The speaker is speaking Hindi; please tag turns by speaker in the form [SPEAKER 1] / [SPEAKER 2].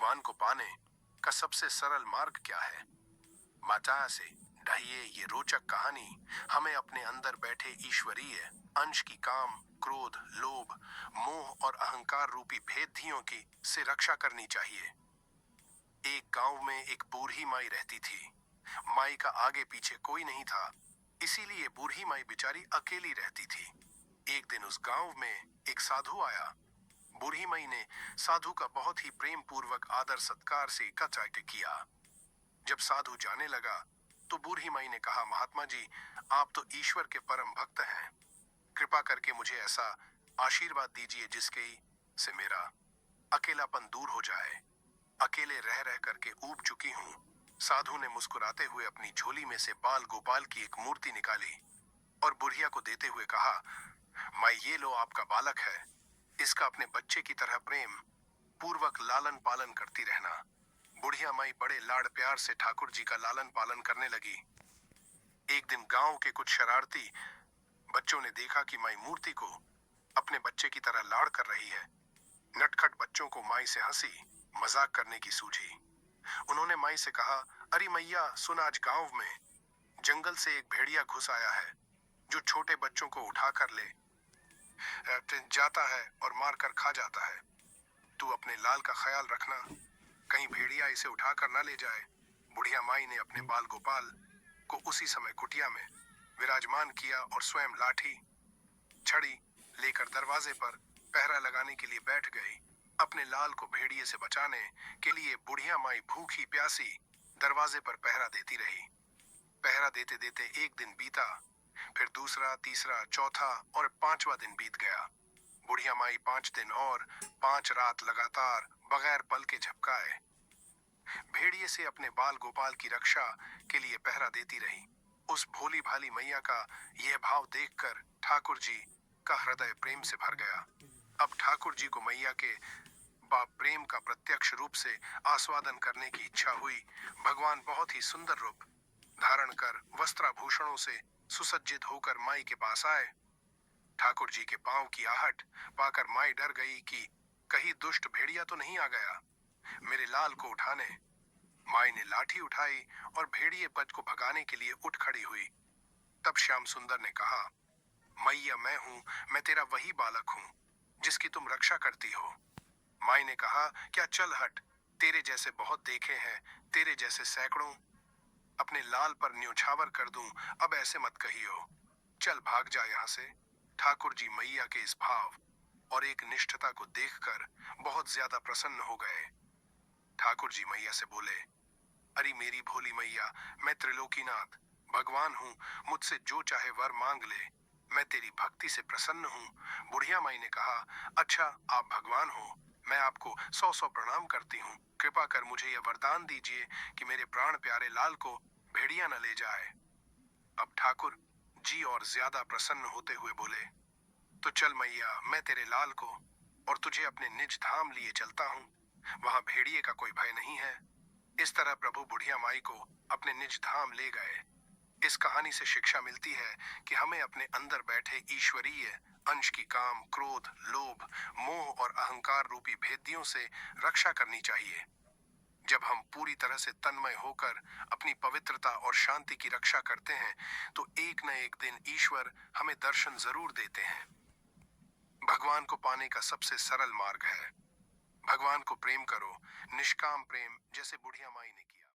[SPEAKER 1] भगवान को पाने का सबसे सरल मार्ग क्या है? माता से ढहिए ये रोचक कहानी हमें अपने अंदर बैठे ईश्वरीय अंश की काम, क्रोध, लोभ, मोह और अहंकार रूपी भेदियों की से रक्षा करनी चाहिए। एक गांव में एक बूढ़ी माई रहती थी। माई का आगे पीछे कोई नहीं था, इसीलिए बूढ़ी माई बेचारी अकेली रहती थी। एक दिन उस गांव में एक साधु आया। बूढ़ी माई ने साधु का बहुत ही प्रेम पूर्वक आदर सत्कार से कचाट किया। जब साधु जाने लगा तो बूढ़ी माई ने कहा, महात्मा जी, आप तो ईश्वर के परम भक्त हैं। कृपा करके मुझे ऐसा आशीर्वाद दीजिए जिसके से मेरा अकेलापन दूर हो जाए। अकेले रह रह करके ऊब चुकी हूँ। साधु ने मुस्कुराते हुए अपनी झोली में से बाल गोपाल की एक मूर्ति निकाली और बुढ़िया को देते हुए कहा, माई, ये लो आपका बालक है। इसका अपने बच्चे की तरह प्रेम पूर्वक लालन पालन करती रहना। बुढ़िया माई बड़े लाड़ प्यार से ठाकुर जी का लालन पालन करने लगी। एक दिन गांव के कुछ शरारती बच्चों ने देखा कि माई मूर्ति को अपने बच्चे की तरह लाड़ कर रही है। नटखट बच्चों को माई से हंसी मजाक करने की सूझी। उन्होंने माई से कहा, अरे मैया सुन, आज गांव में जंगल से एक भेड़िया घुस आया है जो छोटे बच्चों को उठा कर ले जाता है और मार कर खा जाता है। तू अपने लाल का ख्याल रखना, कहीं भेड़िया इसे उठा कर ना ले जाए। बुढ़िया माई ने अपने बाल गोपाल को उसी समय कुटिया में विराजमान किया और स्वयं लाठी छड़ी लेकर दरवाजे पर पहरा लगाने के लिए बैठ गई। अपने लाल को भेड़िए से बचाने के लिए बुढ़िया माई भूखी प्यासी दरवाजे पर पहरा देती रही। पहरा देते देते एक दिन बीता, फिर दूसरा, तीसरा, चौथा और पांचवा दिन बीत गया। बुढ़िया माई 5 दिन और 5 रात लगातार बगैर पल के झपकाए भेड़िए से अपने बाल गोपाल की रक्षा के लिए पहरा देती रही। उस भोली भाली मैया का यह भाव देखकर ठाकुर जी का हृदय प्रेम से भर गया। अब ठाकुर जी को मैया के बाप प्रेम का प्रत्यक्ष रूप से आस्वादन करने की इच्छा हुई। भगवान बहुत ही सुंदर रूप धारण कर वस्त्राभूषणों से सुसज्जित होकर माई के पास आए। ठाकुर जी के पांव की आहट पाकर माई डर गई कि कहीं दुष्ट भेड़िया तो नहीं आ गया मेरे लाल को उठाने। माई ने लाठी उठाई और भेड़िए बच को भगाने के लिए उठ खड़ी हुई। तब श्याम सुंदर ने कहा, मैया मैं हूं, मैं तेरा वही बालक हूं जिसकी तुम रक्षा करती हो। माई ने कहा, क्या चल हट, तेरे जैसे बहुत देखे हैं, तेरे जैसे सैकड़ों अपने लाल पर न्योछावर कर दूं, अब ऐसे मत कहियो, चल भाग जा यहाँ से। ठाकुर जी मैया के इस भाव और एक निष्ठता को देखकर बहुत ज्यादा प्रसन्न हो गए। ठाकुर जी मैया से बोले, अरे मेरी भोली मैया, मैं त्रिलोकीनाथ भगवान हूँ, मुझसे जो चाहे वर मांग ले, मैं तेरी भक्ति से प्रसन्न हूँ। बुढ़िया माई ने कहा, अच्छा आप भगवान हो, मैं आपको 100 प्रणाम करती हूँ। कृपा कर मुझे यह वरदान दीजिए कि मेरे प्राण प्यारे लाल को भेड़िया न ले जाए। अब ठाकुर जी और ज्यादा प्रसन्न होते हुए बोले, तो चल मैया, मैं तेरे लाल को और तुझे अपने निज धाम लिए चलता हूँ, वहां भेड़िए का कोई भय नहीं है। इस तरह प्रभु बुढ़िया माई को अपने निज धाम ले गए। इस कहानी से शिक्षा मिलती है कि हमें अपने अंदर बैठे ईश्वरीय अंश की काम, क्रोध, लोभ, मोह और अहंकार रूपी भेदियों से रक्षा करनी चाहिए। जब हम पूरी तरह से तन्मय होकर अपनी पवित्रता और शांति की रक्षा करते हैं तो एक न एक दिन ईश्वर हमें दर्शन जरूर देते हैं। भगवान को पाने का सबसे सरल मार्ग है, भगवान को प्रेम करो, निष्काम प्रेम, जैसे बुढ़िया माई ने किया।